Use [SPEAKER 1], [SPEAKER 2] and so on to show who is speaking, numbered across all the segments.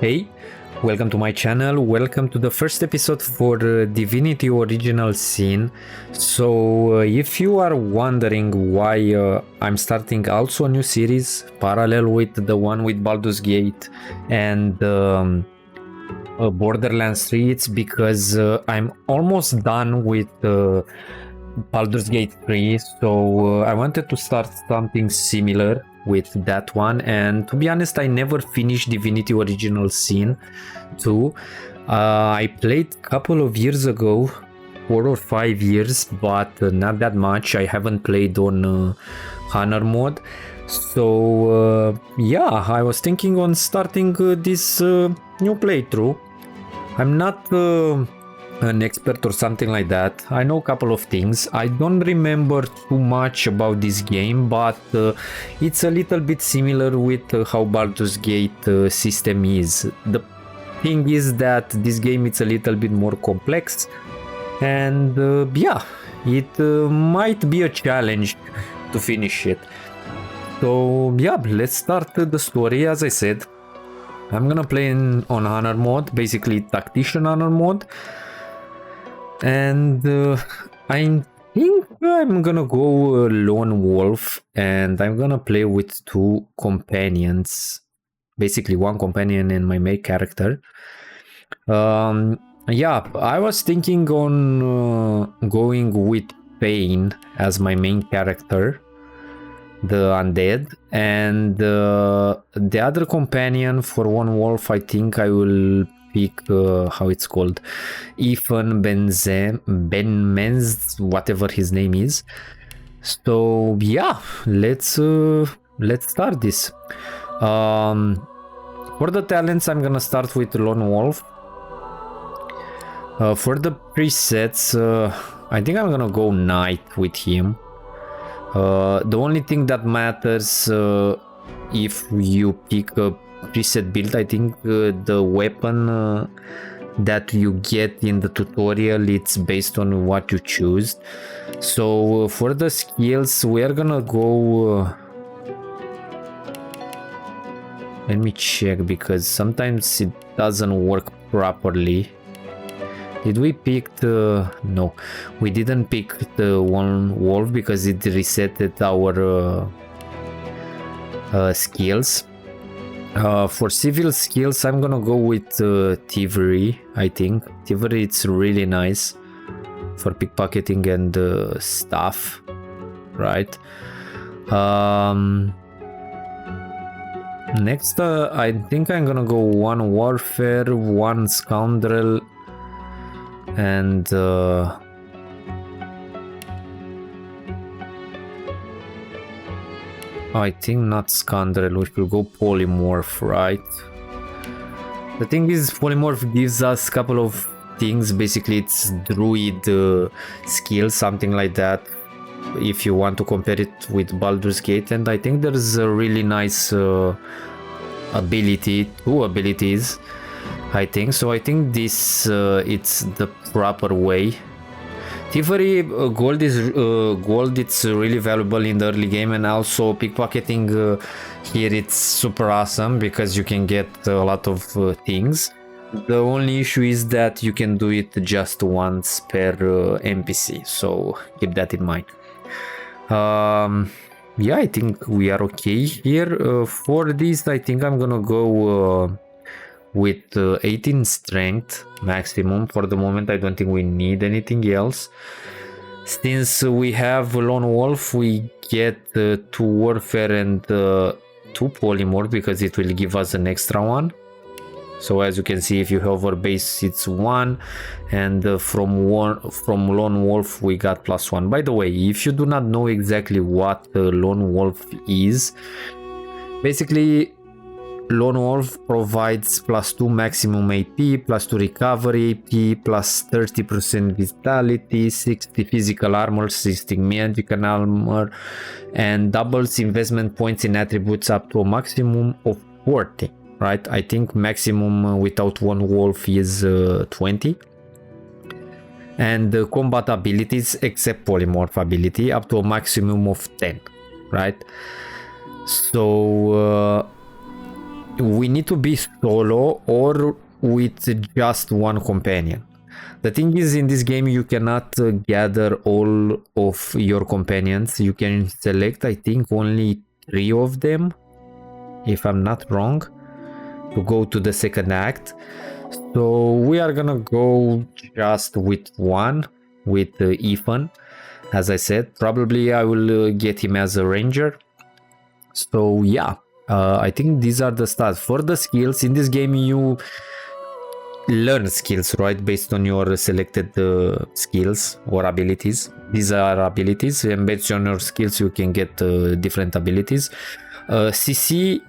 [SPEAKER 1] Hey, welcome to my channel, welcome to the first episode for Divinity Original Sin. So if you are wondering why I'm starting also a new series parallel with the one with Baldur's Gate and Borderlands 3, it's because I'm almost done with Baldur's Gate 3, so I wanted to start something similar with that one. And to be honest, I never finished Divinity Original Sin 2. I played a couple of years ago, 4 or 5 years, but not that much. I haven't played on Honour Mode. So yeah, I was thinking on starting this new playthrough. I'm not an expert or something like that. I know a couple of things. I don't remember too much about this game, but it's a little bit similar with how Baldur's Gate system is. The thing is that this game is a little bit more complex, and yeah, it might be a challenge to finish it. So yeah, let's start the story. As I said, I'm gonna play on Honour Mode, basically Tactician Honour Mode. And I think I'm gonna go lone wolf, and I'm gonna play with 2 companions, basically 1 companion and my main character. Yeah, I was thinking on going with Fane as my main character, the undead, and the other companion for 1 wolf, I think I will pick how it's called, Ifan, ben-Mezd, whatever his name is. So yeah, let's start this. For the talents, I'm gonna start with lone wolf. For the presets, I think I'm gonna go knight with him. The only thing that matters if you pick a preset build, I think the weapon that you get in the tutorial, it's based on what you choose. So for the skills, we are gonna go let me check, because sometimes it doesn't work properly. Did we pick the... no, we didn't pick the 1 wolf because it resetted our skills. For civil skills, I'm gonna go with thievery. I think thievery, it's really nice for pickpocketing and stuff, right? Next, I think I'm gonna go 1 warfare, 1 scoundrel, and I think not scoundrel, we will go polymorph, right? The thing is, polymorph gives us a couple of things. Basically, it's druid skill, something like that, if you want to compare it with Baldur's Gate. And I think there's a really nice ability, 2 abilities, I think. So I think this it's the proper way. Thievery gold is it's really valuable in the early game, and also pickpocketing here, it's super awesome because you can get a lot of things. The only issue is that you can do it just once per NPC, so keep that in mind. Yeah, I think we are okay here. For this, I think I'm gonna go with 18 strength maximum. For the moment, I don't think we need anything else. Since we have lone wolf, we get 2 warfare and 2 polymorph, because it will give us an extra 1. So as you can see, if you hover base, it's 1, and from lone wolf we got +1. By the way, if you do not know exactly what lone wolf is, basically lone wolf provides +2 maximum AP, +2 recovery AP, +30% vitality, 60 physical armor, 60 magical armor, and doubles investment points in attributes up to a maximum of 40. Right, I think maximum without 1 wolf is 20. And combat abilities, except polymorph ability, up to a maximum of 10. Right, so we need to be solo or with just one companion. The thing is, in this game you cannot gather all of your companions. You can select, I think, only 3 of them, if I'm not wrong, to go to the second act. So we are gonna go just with one, with Ifan. As I said, probably I will get him as a ranger. So yeah, I think these are the stats. For the skills, in this game you learn skills, right, based on your selected skills or abilities. These are abilities, and based on your skills you can get different abilities. CC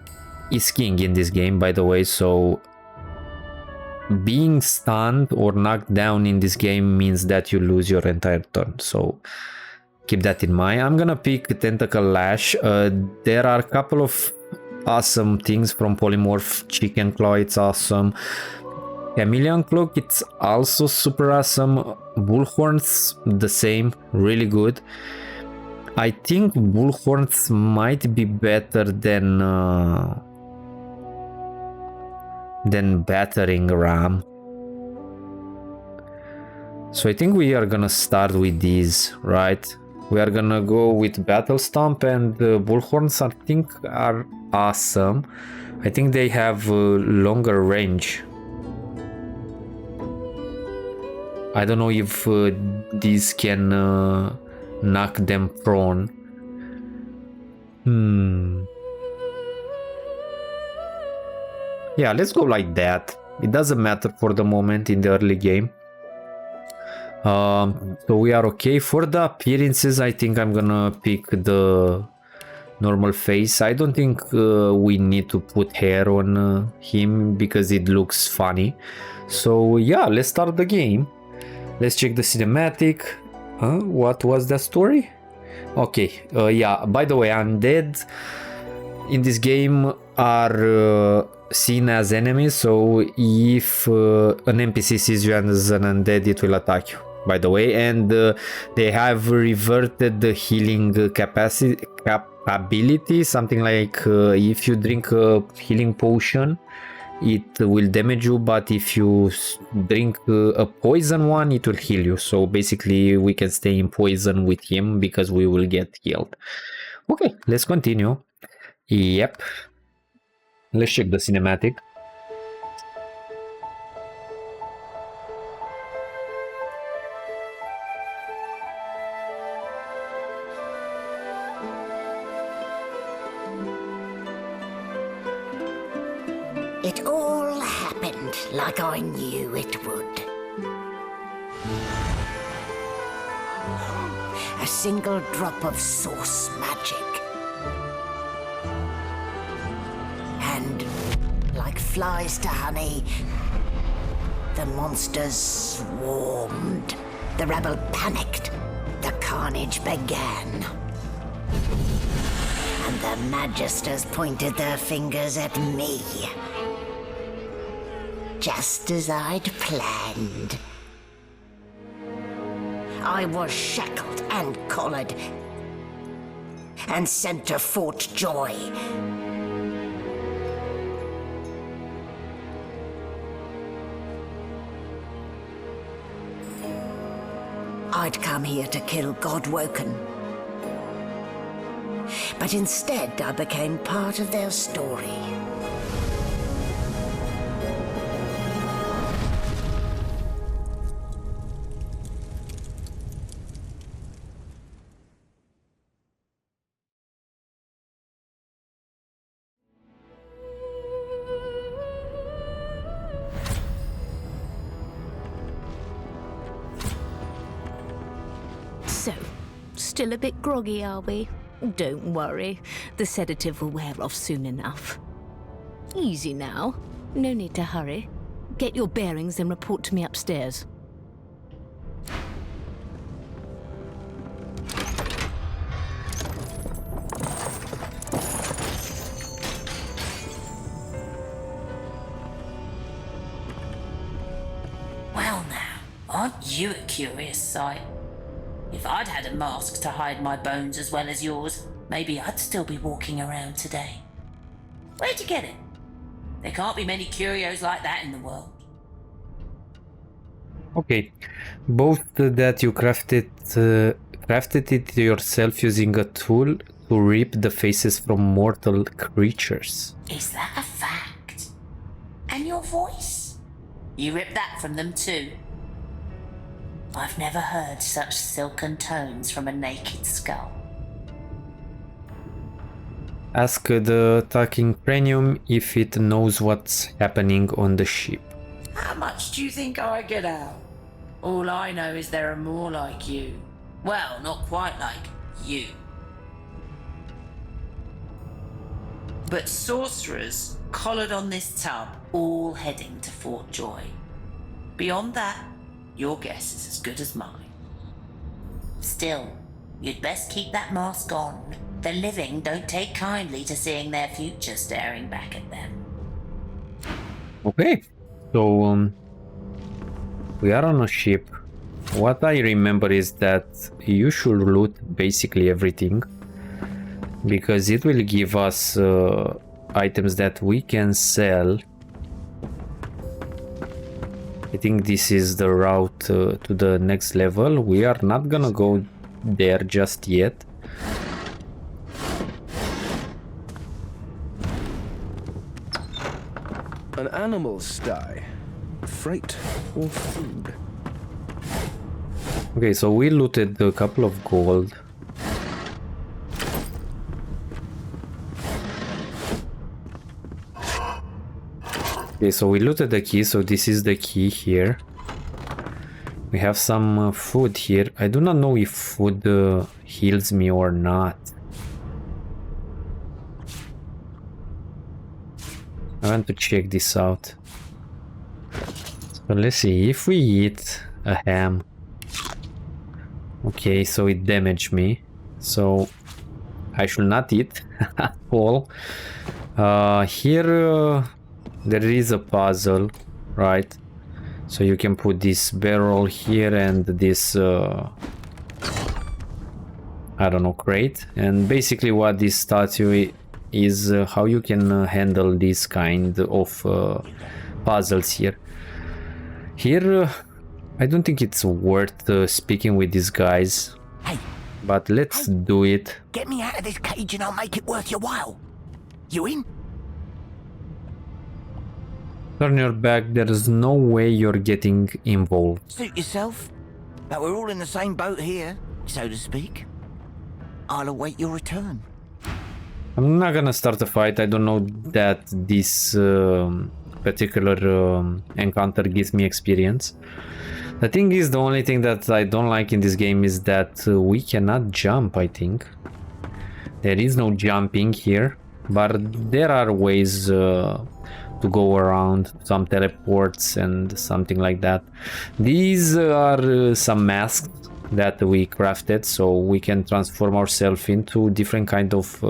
[SPEAKER 1] is king in this game, by the way, so being stunned or knocked down in this game means that you lose your entire turn, so keep that in mind. I'm gonna pick Tentacle Lash. There are a couple of awesome things from Polymorph. Chicken Claw, it's awesome. Chameleon Cloak, it's also super awesome. Bullhorns, the same, really good. I think Bullhorns might be better than Battering Ram. So I think we are gonna start with these, right? We are gonna go with Battle Stomp, and Bullhorns I think are awesome. I think they have longer range. I don't know if these can knock them prone. Yeah, let's go like that. It doesn't matter for the moment in the early game. So we are okay. For the appearances, I think I'm gonna pick the normal face. I don't think we need to put hair on him because it looks funny. So yeah, let's start the game. Let's check the cinematic. What was the story? Okay, yeah, by the way, undead in this game are seen as enemies, so if an NPC sees you as an undead, it will attack you, by the way, and they have reverted the healing capability, something like if you drink a healing potion, it will damage you, but if you drink a poison one, it will heal you. So basically we can stay in poison with him because we will get healed. Okay, let's continue. Yep, let's check the cinematic.
[SPEAKER 2] It all happened like I knew it would. A single drop of source magic. And like flies to honey, the monsters swarmed. The rebel panicked. The carnage began. And the magisters pointed their fingers at me. Just as I'd planned. I was shackled and collared and sent to Fort Joy. I'd come here to kill Godwoken. But instead I became part of their story.
[SPEAKER 3] So, still a bit groggy, are we? Don't worry, the sedative will wear off soon enough. Easy now, no need to hurry. Get your bearings and report to me upstairs.
[SPEAKER 4] Well now, aren't you a curious sight? If I'd had a mask to hide my bones as well as yours, maybe I'd still be walking around today. Where'd you get it? There can't be many curios like that in the world.
[SPEAKER 1] Okay, both that you crafted it yourself using a tool to rip the faces from mortal creatures.
[SPEAKER 4] Is that a fact? And your voice? You ripped that from them too? I've never heard such silken tones from a naked skull.
[SPEAKER 1] Ask the talking cranium if it knows what's happening on the ship.
[SPEAKER 4] How much do you think I get out? All I know is there are more like you. Well, not quite like you. But sorcerers collared on this tub, all heading to Fort Joy. Beyond that, your guess is as good as mine. Still, you'd best keep that mask on. The living don't take kindly to seeing their future staring back at them.
[SPEAKER 1] Okay, so we are on a ship. What I remember is that you should loot basically everything, because it will give us items that we can sell. I think this is the route to the next level. We are not gonna go there just yet.
[SPEAKER 5] An animal sty, freight or food.
[SPEAKER 1] Okay, so we looted a couple of gold. Okay, so we looted the key, so this is the key here. We have some food here. I do not know if food heals me or not. I want to check this out. So let's see, if we eat a ham. Okay, so it damaged me. So I should not eat at all. Here there is a puzzle, right? So you can put this barrel here and this I don't know, crate. And basically what this statue is how you can handle this kind of puzzles here. Here I don't think it's worth speaking with these guys.
[SPEAKER 2] Hey,
[SPEAKER 1] but let's do it.
[SPEAKER 2] get me out of this cage and I'll make it worth your while. You in?
[SPEAKER 1] Turn your back, there's no way you're getting involved.
[SPEAKER 2] Suit yourself. But we're all in the same boat here, so to speak. I'll await your return.
[SPEAKER 1] I'm not gonna start a fight. I don't know that this particular encounter gives me experience. The thing is, the only thing that I don't like in this game is that we cannot jump, I think. There is no jumping here, but there are ways to go around, some teleports and something like that. These are some masks that we crafted, so we can transform ourselves into different kind of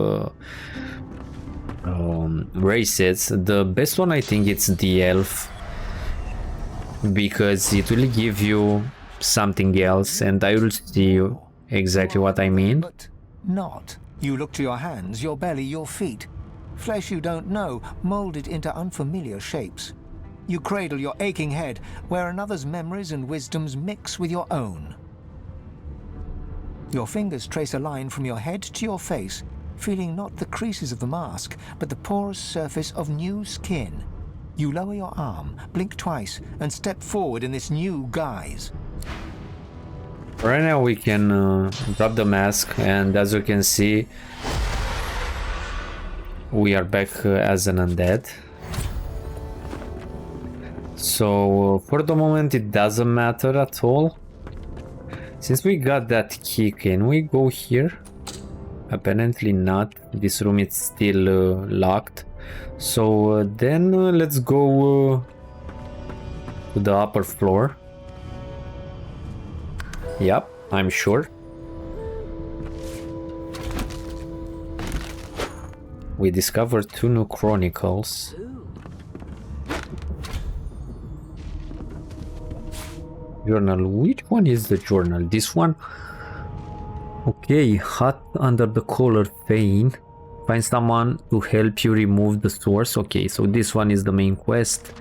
[SPEAKER 1] races. The best one, I think, it's the elf, because it will give you something else, and I will see you exactly what I mean.
[SPEAKER 6] But not. You look to your hands, your belly, your feet. Flesh you don't know, molded into unfamiliar shapes. You cradle your aching head, where another's memories and wisdoms mix with your own. Your fingers trace a line from your head to your face, feeling not the creases of the mask, but the porous surface of new skin. You lower your arm, blink twice, and step forward in this new guise.
[SPEAKER 1] Right now we can drop the mask, and as you can see, we are back as an undead. So for the moment it doesn't matter at all. Since we got that key, can we go here? Apparently not. This room is still locked. So then let's go to the upper floor. Yep, I'm sure. We discovered 2 new chronicles. Journal. Which one is the journal? This one? Okay, hot under the collar Fane. Find someone to help you remove the source. Okay, so this one is the main quest.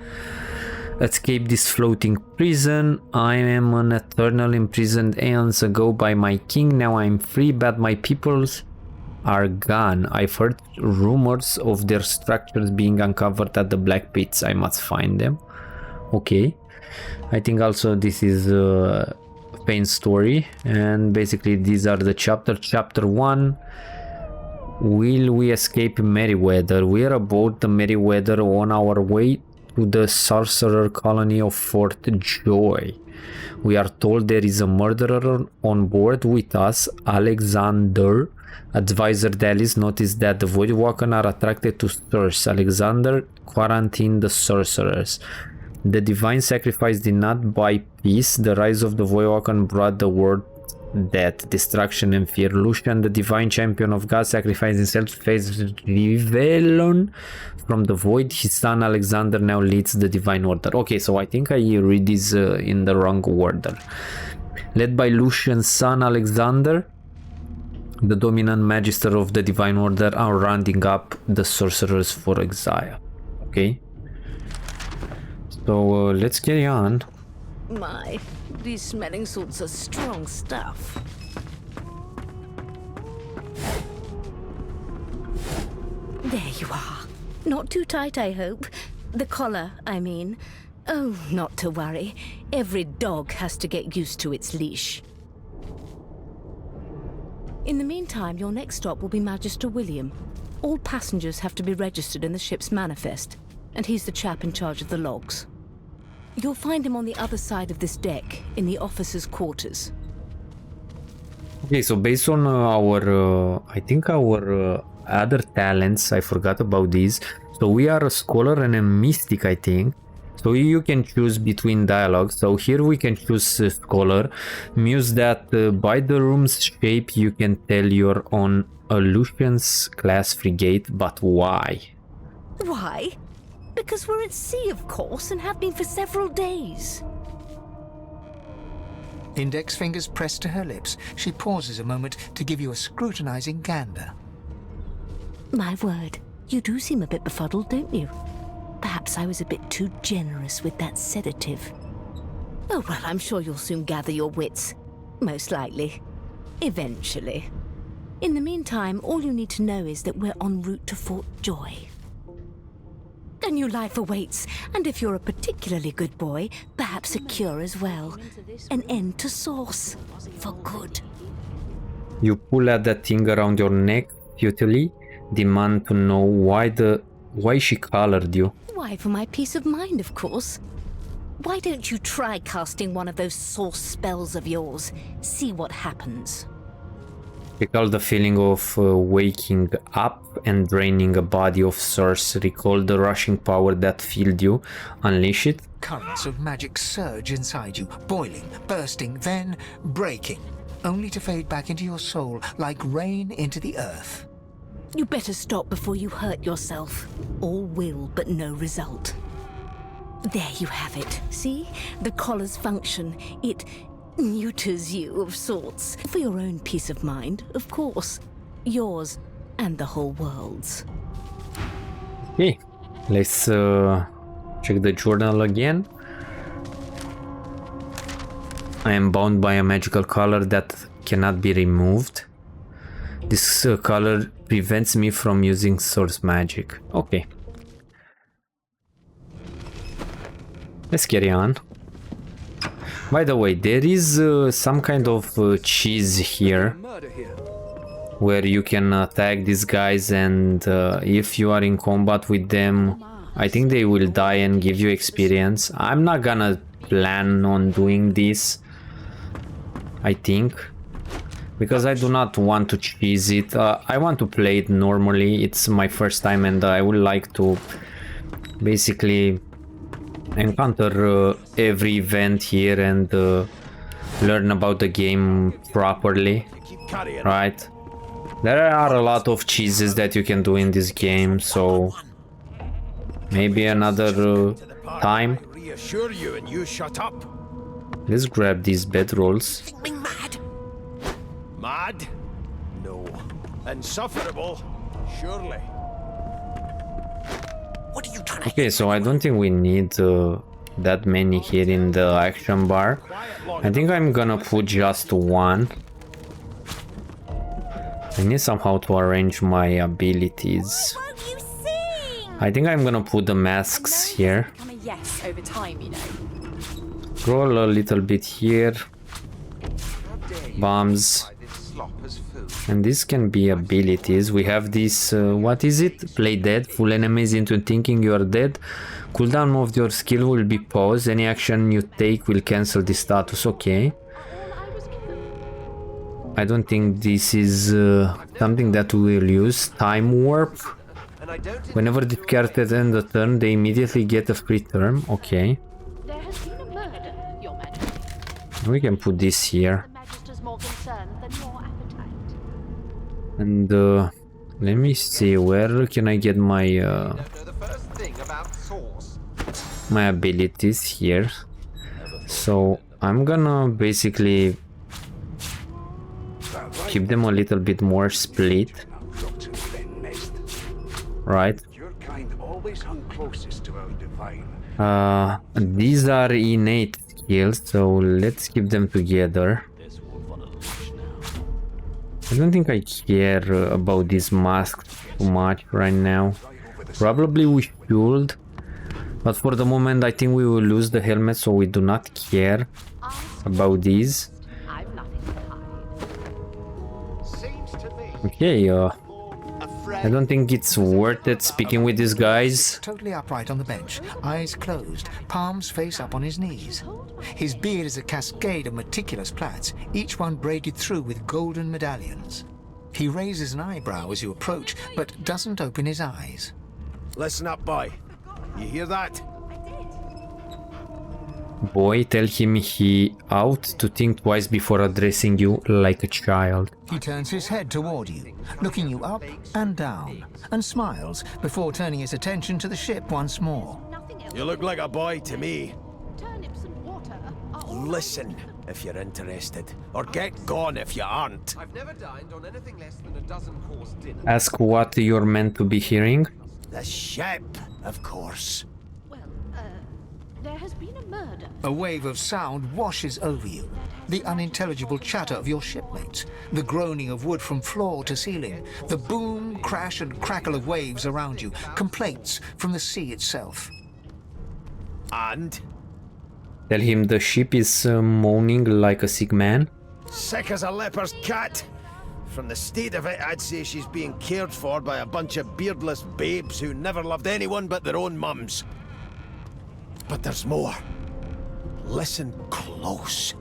[SPEAKER 1] Escape this floating prison. I am an eternal imprisoned aeons ago by my king. Now I'm free, but my peoples are gone. I've heard rumors of their structures being uncovered at the Black Pits. I must find them. Okay. I think also this is Fane's story, and basically these are the chapters. Chapter 1. Will we escape Merryweather? We are aboard the Merryweather on our way to the sorcerer colony of Fort Joy. We are told there is a murderer on board with us, Alexander. Advisor Dallas noticed that the Voidwalken are attracted to Source. Alexander quarantined the sorcerers. The divine sacrifice did not buy peace. The rise of the Voidwalken brought the world death, destruction, and fear. Lucian, the divine champion of God, sacrificed himself to face Rivellon from the void. His son Alexander now leads the divine order. Okay, so I think I read this in the wrong order. Led by Lucian's son Alexander, the dominant magister of the divine order are rounding up the sorcerers for exile. Okay, so let's carry on.
[SPEAKER 3] My, these smelling salts are strong stuff. There you are. Not too tight, I hope. The collar, I mean. Oh, not to worry. Every dog has to get used to its leash. In the meantime, your next stop will be Magister William. All passengers have to be registered in the ship's manifest, and he's the chap in charge of the logs. You'll find him on the other side of this deck, in the officers' quarters.
[SPEAKER 1] Okay, so based on our, I think our other talents, I forgot about these. So we are a scholar and a mystic, I think. So you can choose between dialogues. So here we can choose scholar. Muse that by the room's shape you can tell you're on a Lucian's class frigate, but why?
[SPEAKER 3] Why? Because we're at sea, of course, and have been for several days.
[SPEAKER 6] Index fingers pressed to her lips, she pauses a moment to give you a scrutinizing gander.
[SPEAKER 3] My word, you do seem a bit befuddled, don't you? Perhaps I was a bit too generous with that sedative. Oh, well, I'm sure you'll soon gather your wits. Most likely. Eventually. In the meantime, all you need to know is that we're en route to Fort Joy. A new life awaits, and if you're a particularly good boy, perhaps a cure as well. An end to Source. For good.
[SPEAKER 1] You pull at that thing around your neck, futilely, demand to know why she colored you.
[SPEAKER 3] Why, for my peace of mind, of course. Why don't you try casting one of those Source spells of yours? See what happens.
[SPEAKER 1] Recall the feeling of waking up and draining a body of Source. Recall the rushing power that filled you. Unleash it.
[SPEAKER 6] Currents of magic surge inside you, boiling, bursting, then breaking, only to fade back into your soul like rain into the earth.
[SPEAKER 3] You better stop before you hurt yourself. All will, but no result. There you have it. See? The collar's function. It neuters you of sorts. For your own peace of mind, of course. Yours and the whole world's.
[SPEAKER 1] Okay, let's check the journal again. I am bound by a magical collar that cannot be removed. This color prevents me from using source magic. Okay. Let's carry on. By the way, there is some kind of cheese here where you can attack these guys, and if you are in combat with them, I think they will die and give you experience. I'm not gonna plan on doing this, I think, because I do not want to cheese it. I want to play it normally. It's my first time, and I would like to basically encounter every event here and learn about the game properly, right? There are a lot of cheeses that you can do in this game, so maybe another time.
[SPEAKER 7] Reassure you and you shut up.
[SPEAKER 1] Let's grab these bedrolls.
[SPEAKER 2] Me mad?
[SPEAKER 7] Mad? No. Insufferable? Surely.
[SPEAKER 2] What are you trying to
[SPEAKER 1] Okay, so I don't think we need that many here in the action bar. I think I'm gonna put just one. I need somehow to arrange my abilities.
[SPEAKER 8] Won't you sing?
[SPEAKER 1] I think I'm gonna put the masks here.
[SPEAKER 8] Become a yes over time, you know.
[SPEAKER 1] Scroll a little bit here. Bombs. And this can be abilities. We have this, what is it? Play dead. Fool enemies into thinking you are dead. Cooldown of your skill will be paused. Any action you take will cancel this status. Okay. I don't think this is something that we will use. Time warp. Whenever the characters end the turn, they immediately get a free turn. Okay.
[SPEAKER 9] There has been a murder, Your Majesty.
[SPEAKER 1] We can put this here.
[SPEAKER 9] The Magister's more concerned than your appetite.
[SPEAKER 1] And let me see, where can I get my my abilities here? So I'm gonna basically keep them a little bit more split, right? These are innate skills, so let's keep them together. I don't think I care about these masks too much right now. Probably we should, but for the moment I think we will lose the helmet, so we do not care about these.
[SPEAKER 9] I've nothing to hide.
[SPEAKER 1] Okay, I don't think it's worth it speaking with these guys.
[SPEAKER 6] Totally upright on the bench, eyes closed, palms face up on his knees. His beard is a cascade of meticulous plaits, each one braided through with golden medallions. He raises an eyebrow as you approach, but doesn't open his eyes.
[SPEAKER 7] Listen up, boy. You hear that?
[SPEAKER 1] Boy, tell him he ought to think twice before addressing you like a child.
[SPEAKER 6] He turns his head toward you, looking you up and down, and smiles before turning his attention to the ship once more.
[SPEAKER 7] You look like a boy to me.
[SPEAKER 9] Turnips and water are all
[SPEAKER 7] Listen if you're interested, or get gone if you aren't.
[SPEAKER 10] I've never dined on anything less than a dozen-course dinner.
[SPEAKER 1] Ask what you're meant to be hearing.
[SPEAKER 7] The ship, of course.
[SPEAKER 9] well, there has been a murder.
[SPEAKER 6] A wave of sound washes over you. The unintelligible chatter of your shipmates, the groaning of wood from floor to ceiling, the boom, crash and crackle of waves around you, complaints from the sea itself.
[SPEAKER 7] And?
[SPEAKER 1] Tell him the ship is moaning like a sick man.
[SPEAKER 7] Sick as a leper's cat. From the state of it, I'd say she's being cared for by a bunch of beardless babes who never loved anyone but their own mums. But there's more. Listen close.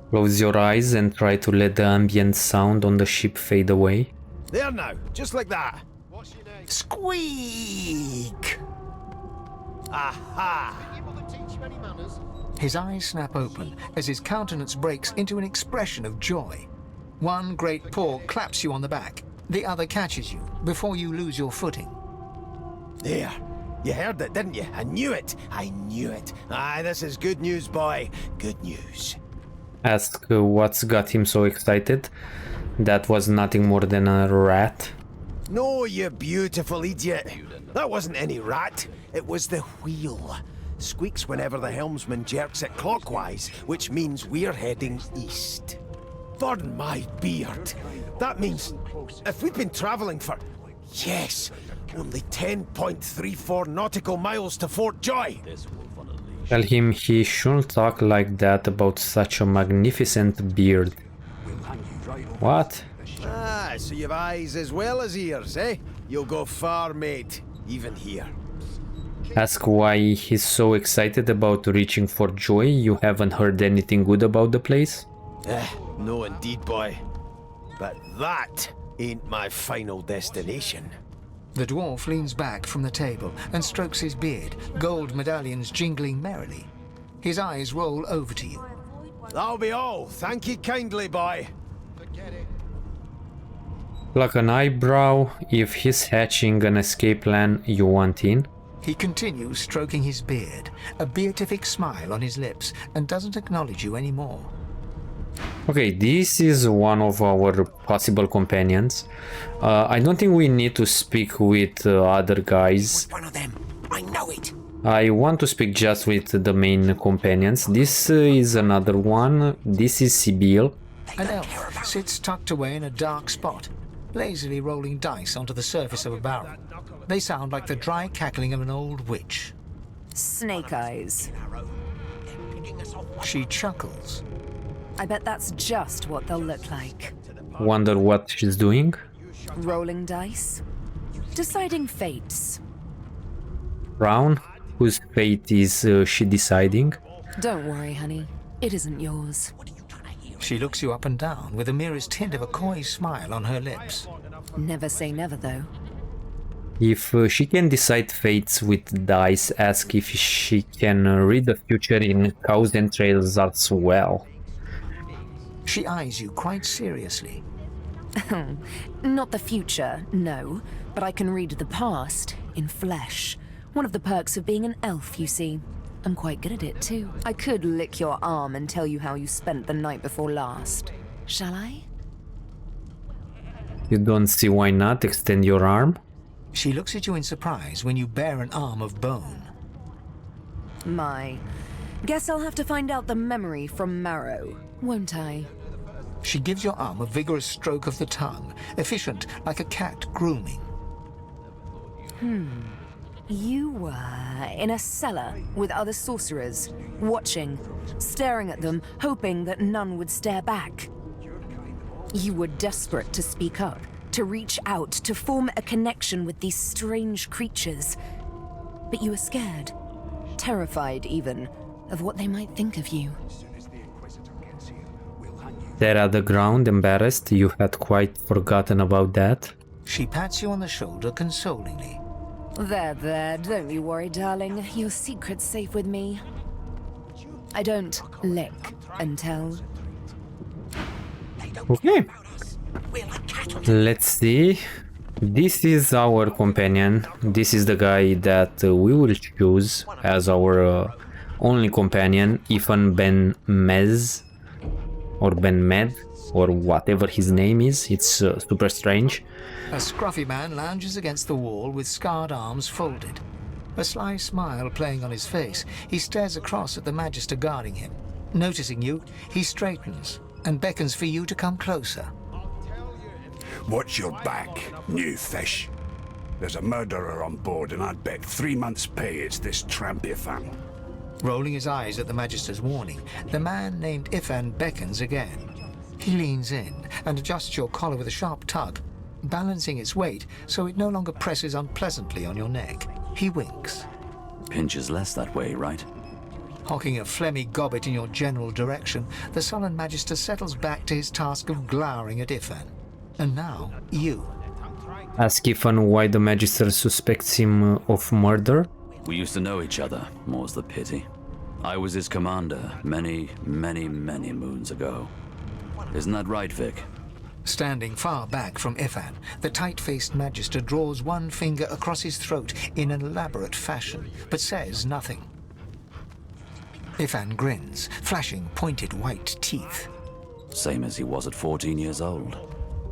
[SPEAKER 1] Close your eyes and try to let the ambient sound on the ship fade away.
[SPEAKER 7] There now, just like that.
[SPEAKER 6] Squeak!
[SPEAKER 7] Aha!
[SPEAKER 6] His eyes snap open as his countenance breaks into an expression of joy. One great paw claps you on the back. The other catches you before you lose your footing.
[SPEAKER 7] There. You heard it, didn't you? I knew it. I knew it. Aye, this is good news, boy. Good news.
[SPEAKER 1] Ask what's got him so excited. That was nothing more than a rat.
[SPEAKER 7] No, you beautiful idiot. That wasn't any rat. It was the wheel. Squeaks whenever the helmsman jerks it clockwise, which means we're heading east. Pardon my beard. That means if we'd been traveling for, yes, only 10.34 nautical miles to Fort Joy.
[SPEAKER 1] Tell him he shouldn't talk like that about such a magnificent beard. What?
[SPEAKER 7] Ah, so you've eyes as well as ears, eh? You'll go far, mate, even here.
[SPEAKER 1] Ask why he's so excited about reaching Fort Joy. You haven't heard anything good about the place?
[SPEAKER 7] No indeed, boy. But that ain't my final destination.
[SPEAKER 6] The dwarf leans back from the table and strokes his beard, gold medallions jingling merrily. His eyes roll over to you.
[SPEAKER 7] That'll be all. Thank you kindly, boy.
[SPEAKER 1] Pluck an eyebrow. If he's hatching an escape plan, you want in.
[SPEAKER 6] He continues stroking his beard, a beatific smile on his lips, and doesn't acknowledge you anymore.
[SPEAKER 1] Okay, this is one of our possible companions. I don't think we need to speak with other guys.
[SPEAKER 2] One of them. I know it.
[SPEAKER 1] I want to speak just with the main companions. This is another one. This is Sibyl.
[SPEAKER 6] An elf sits tucked away in a dark spot, lazily rolling dice onto the surface of a barrel. They sound like the dry cackling of an old witch.
[SPEAKER 11] Snake eyes.
[SPEAKER 6] She chuckles.
[SPEAKER 11] I bet that's just what they'll look like.
[SPEAKER 1] Wonder what she's doing.
[SPEAKER 11] Rolling dice. Deciding fates.
[SPEAKER 1] Brown, whose fate is she deciding?
[SPEAKER 11] Don't worry, honey. It isn't yours.
[SPEAKER 6] She looks you up and down with the merest hint of a coy smile on her lips.
[SPEAKER 11] Never say never, though.
[SPEAKER 1] If she can decide fates with dice, ask if she can read the future in cows and trails as well.
[SPEAKER 6] She eyes you quite seriously.
[SPEAKER 11] Not the future, no. But I can read the past in flesh. One of the perks of being an elf, you see. I'm quite good at it, too. I could lick your arm and tell you how you spent the night before last. Shall I?
[SPEAKER 1] You don't see why not? Extend your arm.
[SPEAKER 6] She looks at you in surprise when you bear an arm of bone.
[SPEAKER 11] My. Guess I'll have to find out the memory from Marrow, won't I?
[SPEAKER 6] She gives your arm a vigorous stroke of the tongue, efficient like a cat grooming.
[SPEAKER 11] You were in a cellar with other sorcerers, watching, staring at them, hoping that none would stare back. You were desperate to speak up, to reach out, to form a connection with these strange creatures. But you were scared, terrified even, of what they might think of you.
[SPEAKER 1] There at the ground, embarrassed, you had quite forgotten about that.
[SPEAKER 6] She pats you on the shoulder consolingly.
[SPEAKER 11] There, don't you worry, darling. Your secret's safe with me. I don't lick and tell.
[SPEAKER 1] Okay. Let's see. This is our companion. This is the guy that we will choose as our only companion, Ifan ben-Mezd or ben-Mezd or whatever his name is. It's super strange.
[SPEAKER 6] A scruffy man lounges against the wall with scarred arms folded. A sly smile playing on his face, he stares across at the Magister guarding him. Noticing you, he straightens and beckons for you to come closer.
[SPEAKER 12] Watch your back, new fish. There's a murderer on board and I'd bet 3 months' pay it's this tramp Ifan.
[SPEAKER 6] Rolling his eyes at the Magister's warning, the man named Ifan beckons again. He leans in and adjusts your collar with a sharp tug, balancing its weight so it no longer presses unpleasantly on your neck. He winks.
[SPEAKER 13] Pinches less that way, right?
[SPEAKER 6] Hocking a phlegmy gobbet in your general direction, the sullen Magister settles back to his task of glowering at Ifan. And now, you.
[SPEAKER 1] Ask Ifan why the Magister suspects him of murder.
[SPEAKER 13] We used to know each other, more's the pity. I was his commander many moons ago. Isn't that right, Vic?
[SPEAKER 6] Standing far back from Ifan, the tight-faced Magister draws one finger across his throat in an elaborate fashion, but says nothing. Ifan grins, flashing pointed white teeth.
[SPEAKER 13] Same as he was at 14 years old.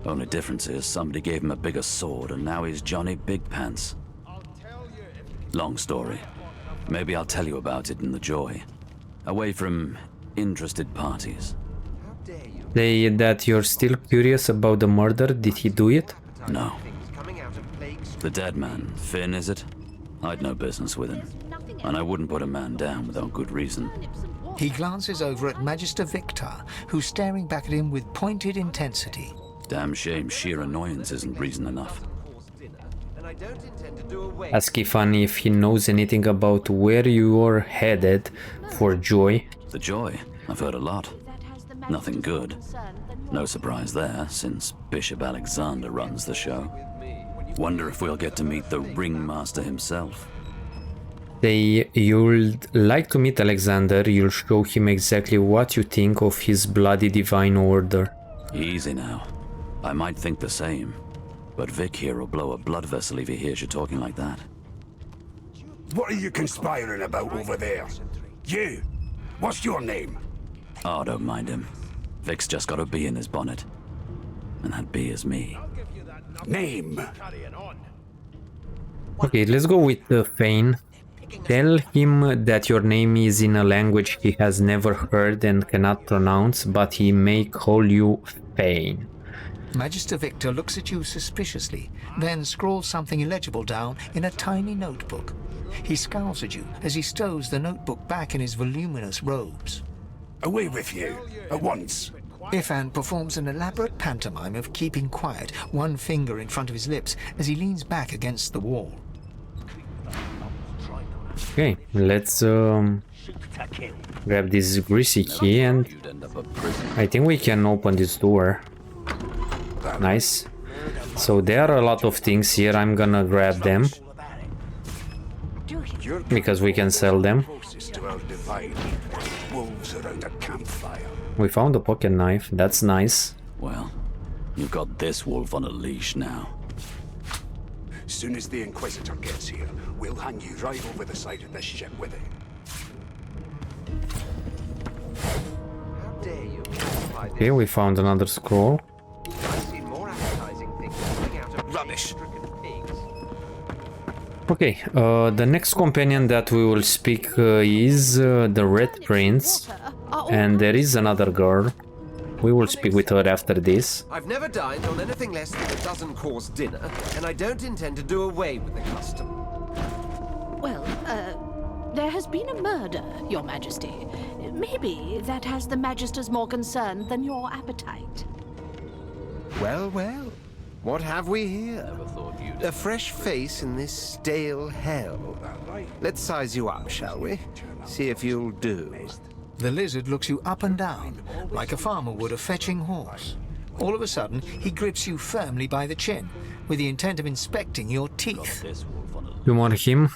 [SPEAKER 13] Only difference is somebody gave him a bigger sword and now he's Johnny Big Pants. Long story. Maybe I'll tell you about it in the Joy. Away from interested parties.
[SPEAKER 1] Say that you're still curious about the murder. Did he do it?
[SPEAKER 13] No. The dead man, Fane, is it? I'd no business with him. And I wouldn't put a man down without good reason.
[SPEAKER 6] He glances over at Magister Victor, who's staring back at him with pointed intensity.
[SPEAKER 13] Damn shame sheer annoyance isn't reason enough.
[SPEAKER 1] Ask Ifan if he knows anything about where you're headed for Joy.
[SPEAKER 13] The Joy? I've heard a lot. Nothing good. No surprise there, since Bishop Alexander runs the show. Wonder if we'll get to meet the ringmaster himself.
[SPEAKER 1] Say you'd like to meet Alexander, you'll show him exactly what you think of his bloody divine order.
[SPEAKER 13] Easy now. I might think the same. But Vic here will blow a blood vessel if he hears you talking like that.
[SPEAKER 12] What are you conspiring about over there? You! What's your name?
[SPEAKER 13] Oh, don't mind him. Vic's just got a bee in his bonnet. And that bee is me.
[SPEAKER 12] Name.
[SPEAKER 1] Okay, let's go with Fane. Tell him that your name is in a language he has never heard and cannot pronounce, but he may call you Fane.
[SPEAKER 6] Magister Victor looks at you suspiciously, then scrawls something illegible down in a tiny notebook. He scowls at you as he stows the notebook back in his voluminous robes.
[SPEAKER 12] Away with you, at once.
[SPEAKER 6] Ifan performs an elaborate pantomime of keeping quiet, one finger in front of his lips as he leans back against the wall.
[SPEAKER 1] Okay, let's grab this greasy key and I think we can open this door. Nice. So there are a lot of things here. I'm gonna grab them because we can sell them. We found a pocket knife. That's nice.
[SPEAKER 13] Well, you've got this wolf on a leash now.
[SPEAKER 12] As soon as the Inquisitor gets here, we'll hang you right over the side of this ship with it.
[SPEAKER 1] Okay, we found another scroll.
[SPEAKER 10] Rubbish.
[SPEAKER 1] Okay, the next companion that we will speak is the Red Prince, and there is another girl. We will speak with her after this.
[SPEAKER 10] I've never dined on anything less than a dozen-course dinner, and I don't intend to do away with the custom.
[SPEAKER 9] Well, there has been a murder, Your Majesty. Maybe that has the Magisters more concerned than your appetite.
[SPEAKER 10] Well, well. What have we here? A fresh face in this stale hell. Let's size you up, shall we? See if you'll do.
[SPEAKER 6] The lizard looks you up and down, like a farmer would a fetching horse. All of a sudden, he grips you firmly by the chin, with the intent of inspecting your teeth.
[SPEAKER 1] You want him?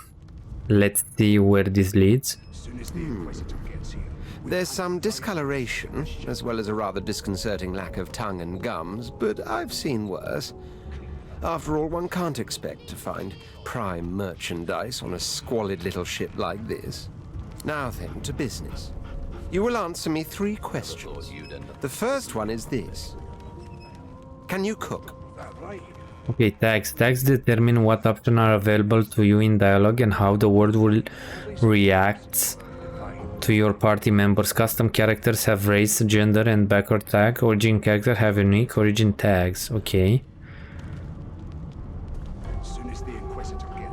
[SPEAKER 1] Let's see where this leads.
[SPEAKER 10] There's some discoloration, as well as a rather disconcerting lack of tongue and gums, but I've seen worse. After all, one can't expect to find prime merchandise on a squalid little ship like this. Now then, to business. You will answer me 3 questions. The first one is this. Can you cook?
[SPEAKER 1] Okay, tags. Tags determine what options are available to you in dialogue and how the world will react to your party members. Custom characters have race, gender, and backward tag. Origin characters have unique origin tags. Okay.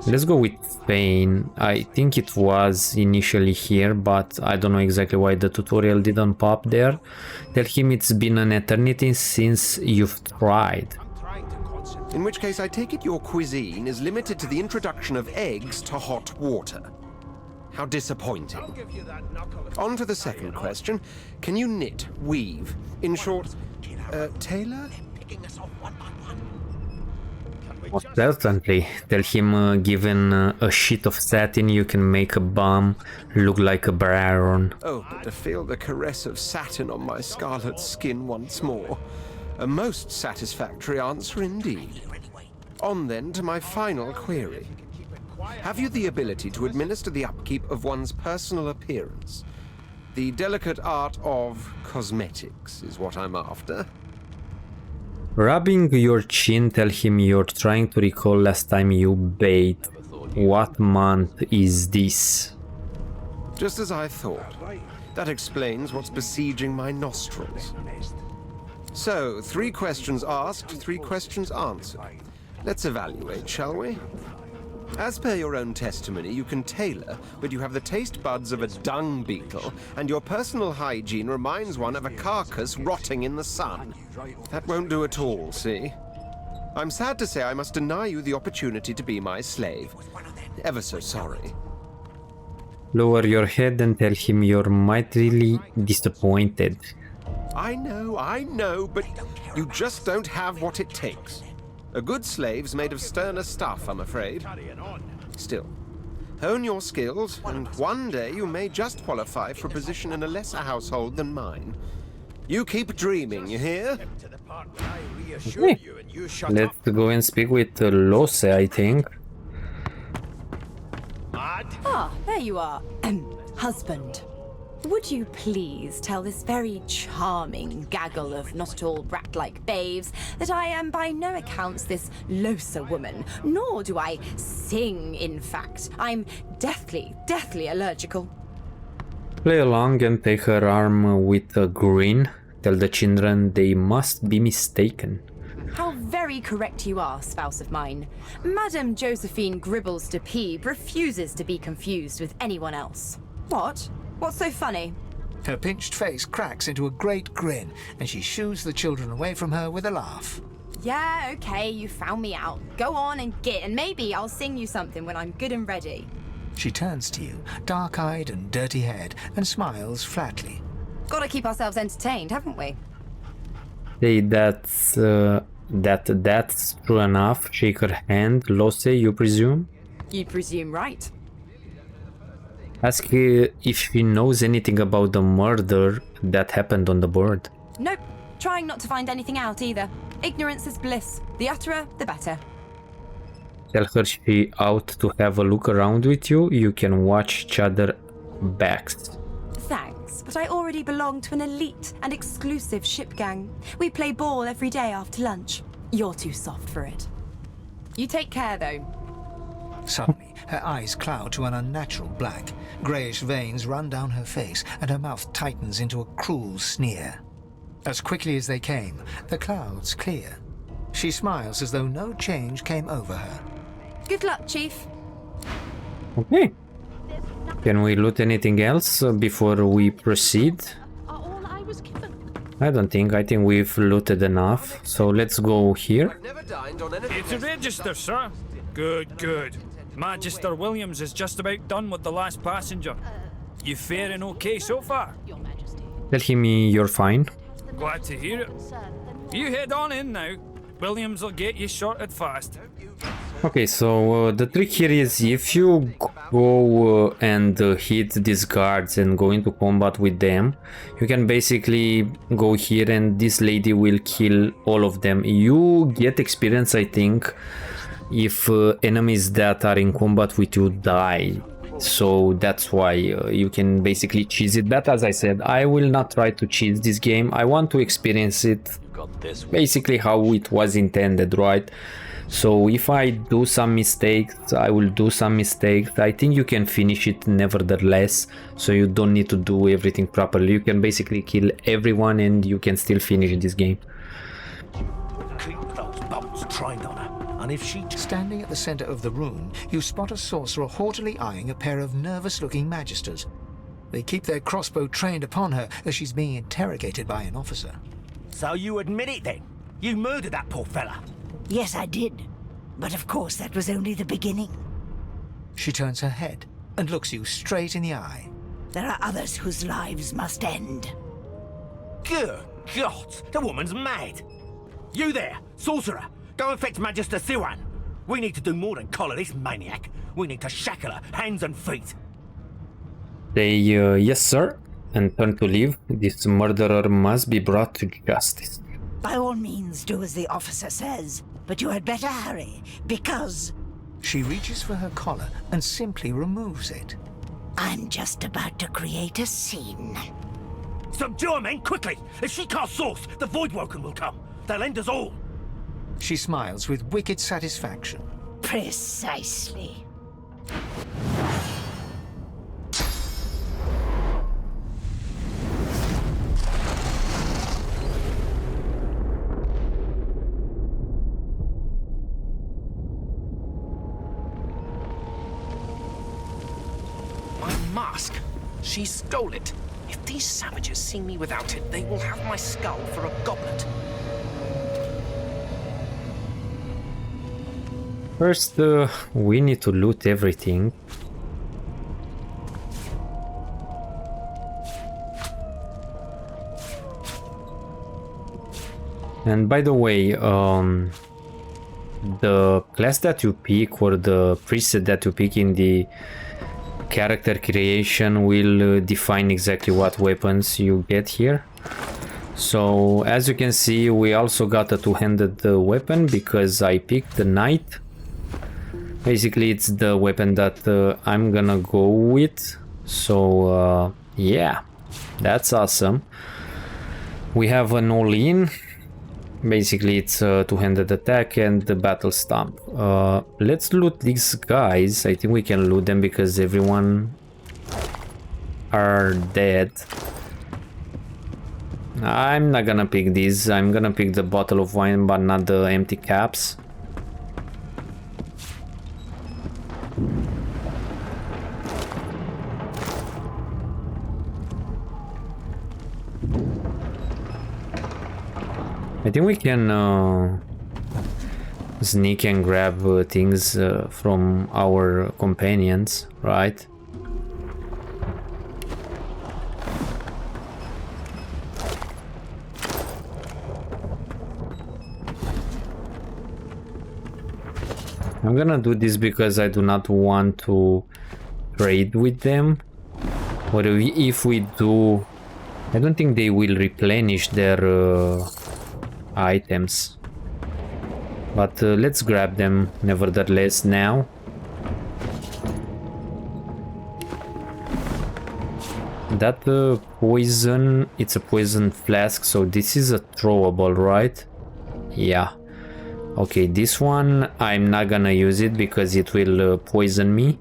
[SPEAKER 1] Let's go with Fane. I think it was initially here, but I don't know exactly why the tutorial didn't pop there. Tell him it's been an eternity since you've tried.
[SPEAKER 10] In which case, I take it your cuisine is limited to the introduction of eggs to hot water. How disappointing. On to the second question. Can you knit, weave? In short, tailor?
[SPEAKER 1] Most certainly. Tell him given a sheet of satin you can make a bum look like a baron.
[SPEAKER 10] Oh, but to feel the caress of satin on my scarlet skin once more. A most satisfactory answer indeed. On then to my final query. Have you the ability to administer the upkeep of one's personal appearance? The delicate art of cosmetics is what I'm after.
[SPEAKER 1] Rubbing your chin, tell him you're trying to recall last time you bathed. What month is this?
[SPEAKER 10] Just as I thought. That explains what's besieging my nostrils. So, 3 questions asked, 3 questions answered. Let's evaluate, shall we? As per your own testimony, you can tailor, but you have the taste buds of a dung beetle, and your personal hygiene reminds one of a carcass rotting in the sun. That won't do at all, see? I'm sad to say I must deny you the opportunity to be my slave. Ever so sorry.
[SPEAKER 1] Lower your head and tell him you're mightily disappointed.
[SPEAKER 10] I know, but you just don't have what it takes. A good slave's made of sterner stuff, I'm afraid. Still, hone your skills, and one day you may just qualify for a position in a lesser household than mine. You keep dreaming, you hear?
[SPEAKER 1] Okay. Let's go and speak with Lose, I think.
[SPEAKER 11] Ah, there you are. Husband.
[SPEAKER 14] Would you please tell this very charming gaggle of not-at-all rat-like babes that I am by no accounts this loser woman, nor do I sing, in fact. I'm deathly allergical.
[SPEAKER 1] Play along and take her arm with a grin. Tell the children they must be mistaken.
[SPEAKER 14] How very correct you are, spouse of mine. Madame Josephine Gribbles de Peeb refuses to be confused with anyone else. What? What's so funny?
[SPEAKER 6] Her pinched face cracks into a great grin, and she shoos the children away from her with a laugh.
[SPEAKER 14] Yeah, okay, you found me out. Go on and git, and maybe I'll sing you something when I'm good and ready.
[SPEAKER 6] She turns to you, dark-eyed and dirty-haired, and smiles flatly.
[SPEAKER 14] Gotta keep ourselves entertained, haven't we?
[SPEAKER 1] Hey, that's true enough. Shake her hand. Lose, you presume?
[SPEAKER 14] You presume right.
[SPEAKER 1] Ask her if she knows anything about the murder that happened on the board.
[SPEAKER 14] Nope. Trying not to find anything out either. Ignorance is bliss. The utterer, the better.
[SPEAKER 1] Tell her she out to have a look around with you. You can watch each other backs.
[SPEAKER 14] Thanks, but I already belong to an elite and exclusive ship gang. We play ball every day after lunch. You're too soft for it. You take care, though.
[SPEAKER 6] Suddenly, her eyes cloud to an unnatural black. Greyish veins run down her face, and her mouth tightens into a cruel sneer. As quickly as they came, the clouds clear. She smiles as though no change came over her.
[SPEAKER 14] Good luck, Chief.
[SPEAKER 1] Okay. Can we loot anything else before we proceed? I don't think. I think we've looted enough. So let's go here.
[SPEAKER 15] It's a register, sir. Good. Magister Williams is just about done with the last passenger. You faring okay so far?
[SPEAKER 1] Tell him you're fine.
[SPEAKER 15] Glad to hear it. You head on in now. Williams will get you sorted fast.
[SPEAKER 1] Okay, so the trick here is if you go and hit these guards and go into combat with them, you can basically go here and this lady will kill all of them. You get experience, I think, if enemies that are in combat with you die. So that's why you can basically cheese it. But as I said, I will not try to cheese this game. I want to experience it basically how it was intended, right? So if I do some mistakes, I will do some mistakes. I think you can finish it nevertheless, so you don't need to do everything properly. You can basically kill everyone and you can still finish this game.
[SPEAKER 6] Keep those bolts trained on her. And if she... Standing at the center of the room, you spot a sorcerer haughtily eyeing a pair of nervous-looking magisters. They keep their crossbow trained upon her as she's being interrogated by an officer.
[SPEAKER 16] So you admit it then? You murdered that poor fella?
[SPEAKER 2] Yes, I did. But of course, that was only the beginning.
[SPEAKER 6] She turns her head and looks you straight in the eye.
[SPEAKER 2] There are others whose lives must end.
[SPEAKER 16] Good God, the woman's mad. You there, sorcerer, go and fetch Magister Siwan. We need to do more than collar this maniac. We need to shackle her, hands and feet.
[SPEAKER 1] Say yes, sir, and turn to leave. This murderer must be brought to justice.
[SPEAKER 2] By all means, do as the officer says, but you had better hurry, because...
[SPEAKER 6] She reaches for her collar and simply removes it.
[SPEAKER 2] I'm just about to create a scene.
[SPEAKER 16] Subdue her, men, quickly! If she casts source, the Voidwoken will come. They'll end us all.
[SPEAKER 6] She smiles with wicked satisfaction.
[SPEAKER 2] Precisely.
[SPEAKER 5] Mask. She stole it. If these savages see me without it, they will have my skull for a goblet.
[SPEAKER 1] First, we need to loot everything. And by the way, the class that you pick or the preset that you pick in the character creation will define exactly what weapons you get here. So as you can see, we also got a two-handed weapon because I picked the knight. Basically it's the weapon that I'm gonna go with. So yeah, that's awesome. We have an all-in. Basically it's a two-handed attack and the battle stomp. Let's loot these guys. I think we can loot them because everyone are dead. I'm not gonna pick these. I'm gonna pick the bottle of wine, but not the empty caps. I think we can sneak and grab things from our companions, right? I'm gonna do this because I do not want to trade with them. But if we do, I don't think they will replenish their items. But let's grab them nevertheless now. That poison, it's a poison flask, so this is a throwable, right? Yeah. Okay, this one I'm not gonna use it because it will poison me.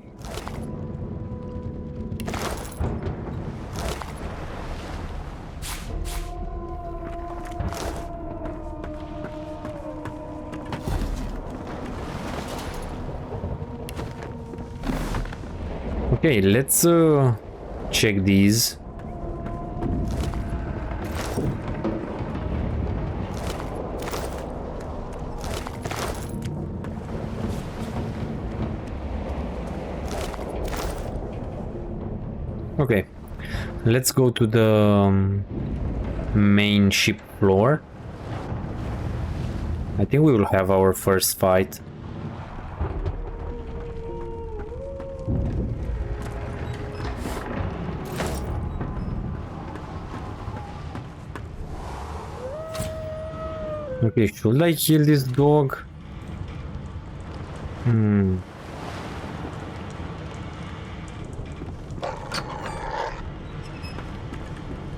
[SPEAKER 1] Okay, let's check these. Okay, let's go to the main ship floor. I think we will have our first fight. Okay, should I kill this dog?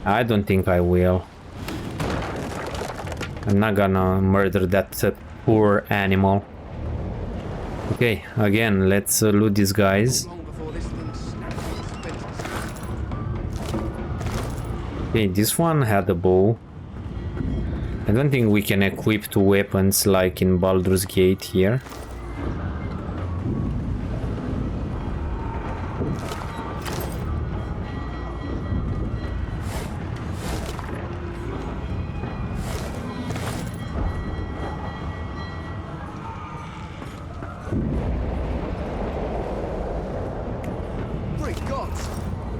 [SPEAKER 1] I don't think I will. I'm not gonna murder that poor animal. Okay, again, let's loot these guys. Okay, this one had a bow. I don't think we can equip two weapons like in Baldur's Gate here.
[SPEAKER 6] Great gods!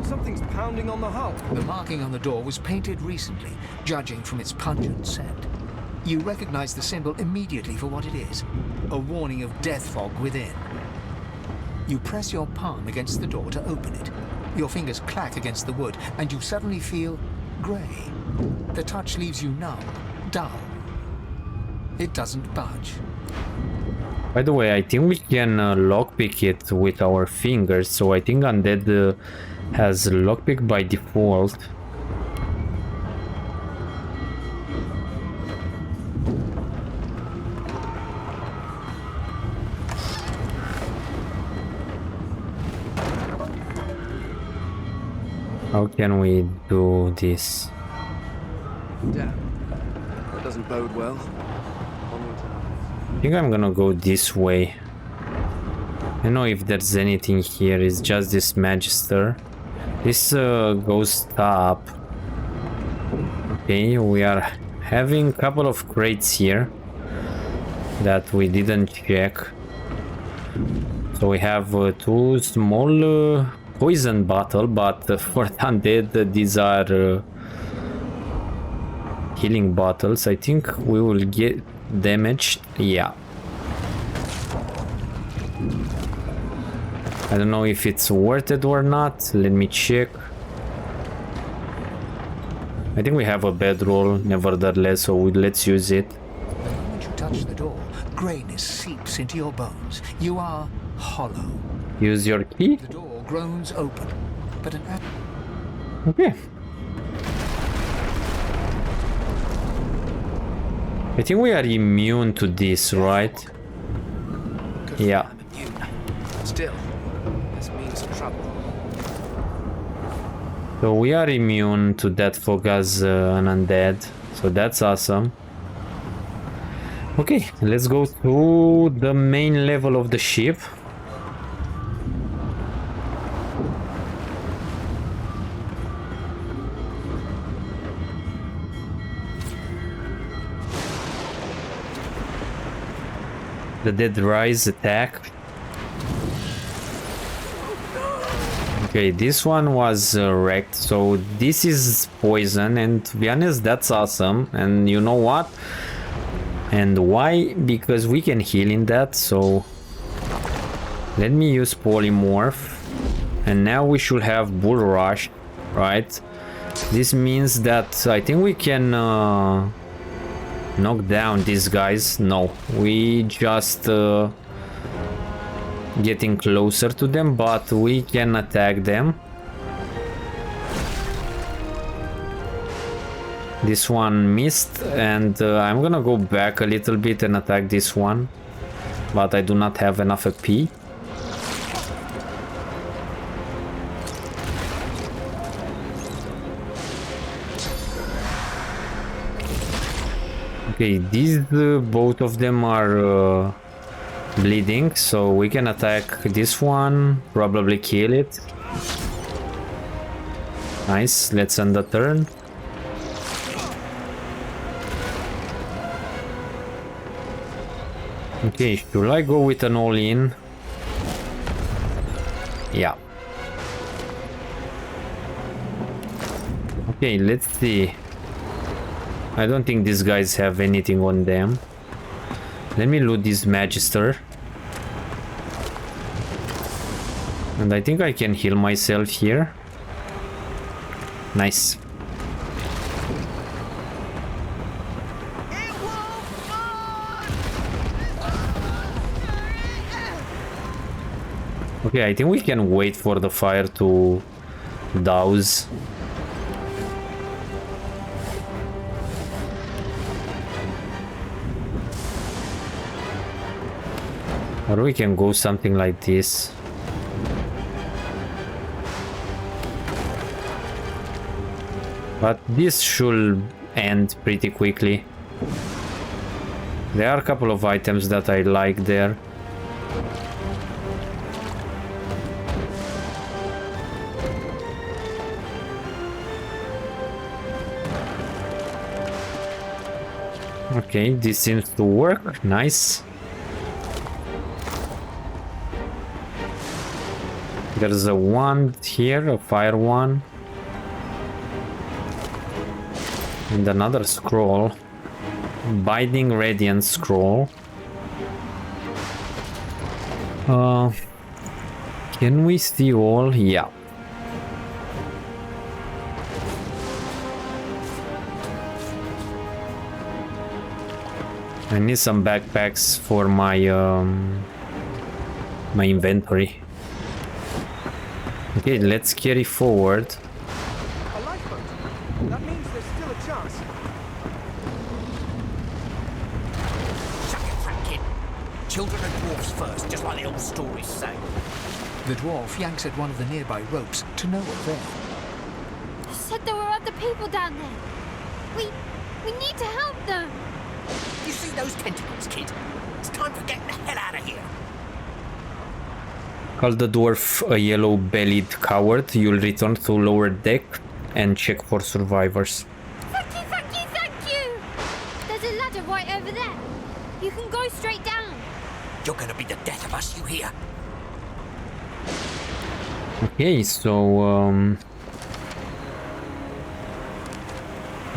[SPEAKER 6] Something's pounding on the hull. The marking on the door was painted recently, judging from its pungent scent. You recognize the symbol immediately for what it is, a warning of death fog within. You press your palm against the door to open it. Your fingers clack against the wood, and you suddenly feel grey. The touch leaves you numb, dull. It doesn't budge.
[SPEAKER 1] By the way, I think we can lockpick it with our fingers, so I think undead has lockpick by default. How can we do this?
[SPEAKER 17] Damn, that doesn't bode well.
[SPEAKER 1] I think I'm gonna go this way. I don't know if there's anything here. It's just this Magister. This goes up. Okay, we are having a couple of crates here that we didn't check. So we have two small poison bottle, but for undead these are healing bottles. I think we will get damaged. Yeah. I don't know if it's worth it or not. Let me check. I think we have a bedroll nevertheless, so let's use it.
[SPEAKER 6] The moment you touch the door, greyness seeps into your bones. You are hollow.
[SPEAKER 1] Use your key.
[SPEAKER 6] The door groans open,
[SPEAKER 18] but an
[SPEAKER 1] Okay. I think we are immune to this, right? Yeah.
[SPEAKER 17] Still, this means trouble.
[SPEAKER 1] So we are immune to that fog as an undead. So that's awesome. Okay, let's go to the main level of the ship. The Dead Rise attack. Okay, this one was wrecked, so this is poison, and to be honest, that's awesome. And you know what? And why? Because we can heal in that, so let me use polymorph. And now we should have bull rush, right? This means that I think we can knock down these guys. No, we just getting closer to them, but we can attack them. This one missed, and I'm gonna go back a little bit and attack this one, but I do not have enough AP. Okay, these both of them are bleeding, so we can attack this one, probably kill it. Nice, let's end the turn. Okay, should I go with an all-in? Yeah. Okay, let's see. I don't think these guys have anything on them. Let me loot this Magister. And I think I can heal myself here. Nice. Okay, I think we can wait for the fire to douse. Or we can go something like this. But this should end pretty quickly. There are a couple of items that I like there. Okay, this seems to work. Nice. There's a wand here, a fire one. And another scroll. Binding Radiant scroll. Can we see all? Yeah. I need some backpacks for my my inventory. Okay, let's carry forward.
[SPEAKER 16] A lifeboat. That means there's still a chance.
[SPEAKER 5] Shut your trap, kid. Children and dwarfs first, just like the old stories say.
[SPEAKER 6] The dwarf yanks at one of the nearby ropes to no avail.
[SPEAKER 8] They said there were other people down there. We need to help them.
[SPEAKER 5] You see those tentacles, kid? It's time for getting the hell out of here.
[SPEAKER 1] Call the dwarf a yellow-bellied coward. You'll return to lower deck and check for survivors.
[SPEAKER 8] Thank you, thank you, thank you! There's a ladder right over there. You can go straight down.
[SPEAKER 5] You're gonna be the death of us, you hear?
[SPEAKER 1] Okay, so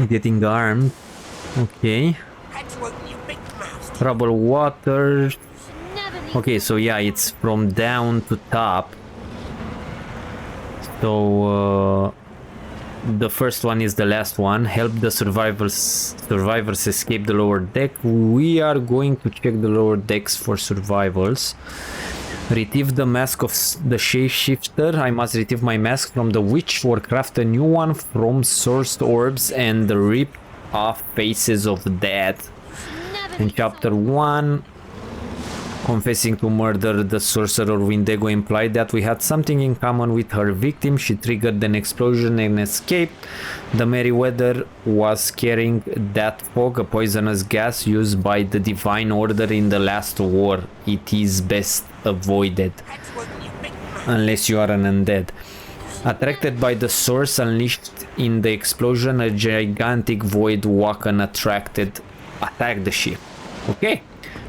[SPEAKER 1] getting armed. Okay. Trouble water. Okay, so yeah, it's from down to top. So the first one is the last one. Help the survivors escape the lower deck. We are going to check the lower decks for survivals. Retrieve the mask of the shapeshifter. I must retrieve my mask from the witch or craft a new one from sourced orbs and rip off faces of the dead. In chapter 1, confessing to murder the sorcerer Windego implied that we had something in common with her victim. She triggered an explosion and escaped. The Meriwether was carrying that fog, a poisonous gas used by the Divine Order in the last war. It is best avoided unless you are an undead. Attracted by the source unleashed in the explosion, a gigantic void Woken attacked the ship. Okay,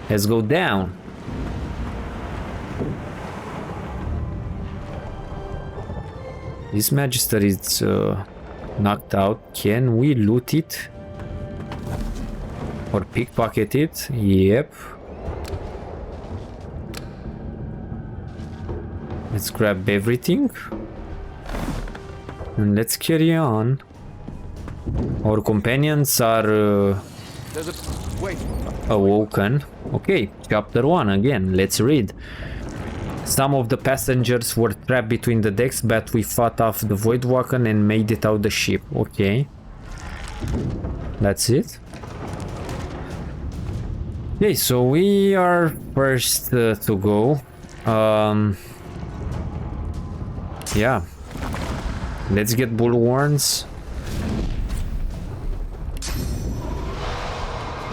[SPEAKER 1] let's go down. This Magister is knocked out. Can we loot it? Or pickpocket it? Yep. Let's grab everything. And let's carry on. Our companions are awoken. Okay, chapter 1 again. Let's read. Some of the passengers were trapped between the decks, but we fought off the Voidwoken and made it out the ship. Okay. That's it. Okay, so we are first to go. Yeah. Let's get bullhorns.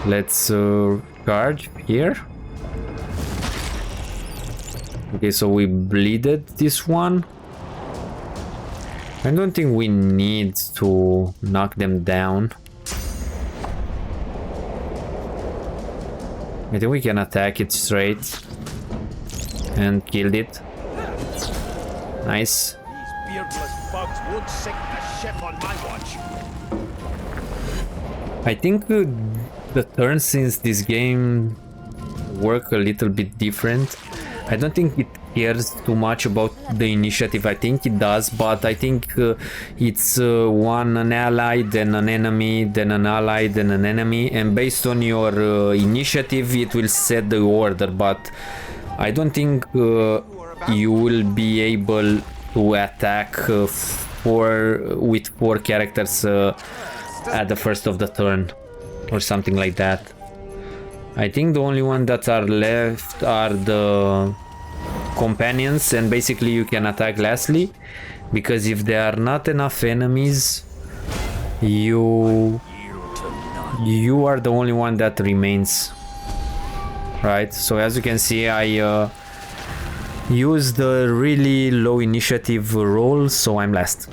[SPEAKER 1] Let's charge here. Okay, so we bleeded this one. I don't think we need to knock them down. I think we can attack it straight and kill it. Nice.
[SPEAKER 7] These beardless bugs won't sink the ship on my watch.
[SPEAKER 1] I think the turns in this game work a little bit different. I don't think it cares too much about the initiative. I think it does, but I think it's an ally, then an enemy, then an ally, then an enemy, and based on your initiative it will set the order, but I don't think you will be able to attack with 4 characters at the first of the turn or something like that. I think the only one that are left are the companions, and basically you can attack lastly, because if there are not enough enemies, you are the only one that remains, right? So as you can see, I used the really low initiative roll, so I'm last.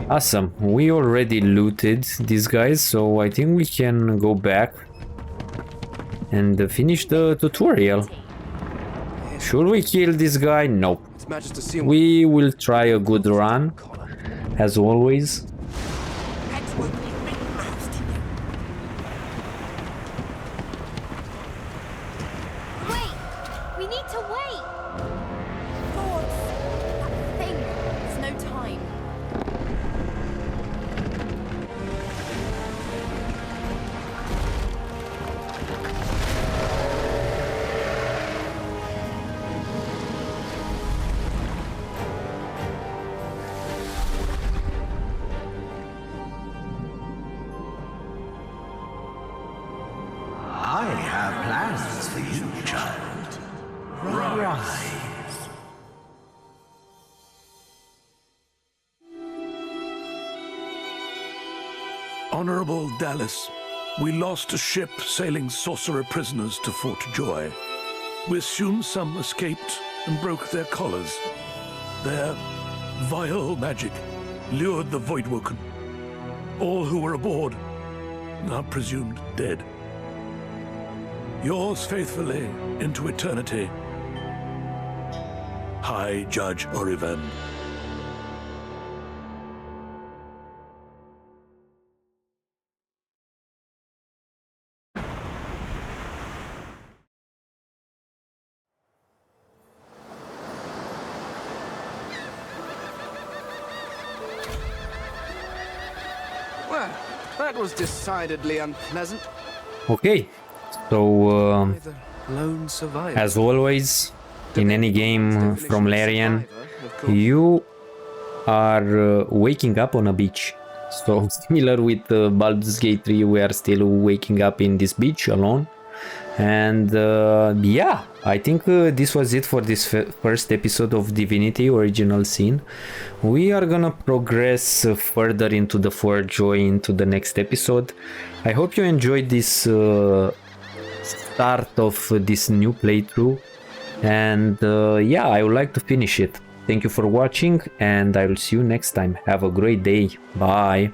[SPEAKER 1] Awesome, we already looted these guys, so I think we can go back and finish the tutorial. Should we kill this guy? Nope. We will try a good run, as always.
[SPEAKER 8] Wait! We need to wait!
[SPEAKER 14] Lords! That thing! There's no time.
[SPEAKER 18] I have plans for you, child. Rise.
[SPEAKER 12] Honorable Dallas, we lost a ship sailing sorcerer prisoners to Fort Joy. We assume some escaped and broke their collars. Their vile magic lured the Voidwoken. All who were aboard are presumed dead. Yours faithfully into eternity, High Judge Oriven.
[SPEAKER 17] Well, that was decidedly unpleasant.
[SPEAKER 1] Okay, so
[SPEAKER 17] Lone survivor.
[SPEAKER 1] as always, in any game from Larian, you are waking up on a beach. So similar with Baldur's Gate 3, we are still waking up in this beach alone. And yeah, I think this was it for this first episode of Divinity Original Sin. We are gonna progress further into the Fort Joy into the next episode. I hope you enjoyed this start of this new playthrough. And yeah, I would like to finish it. Thank you for watching, and I will see you next time. Have a great day. Bye.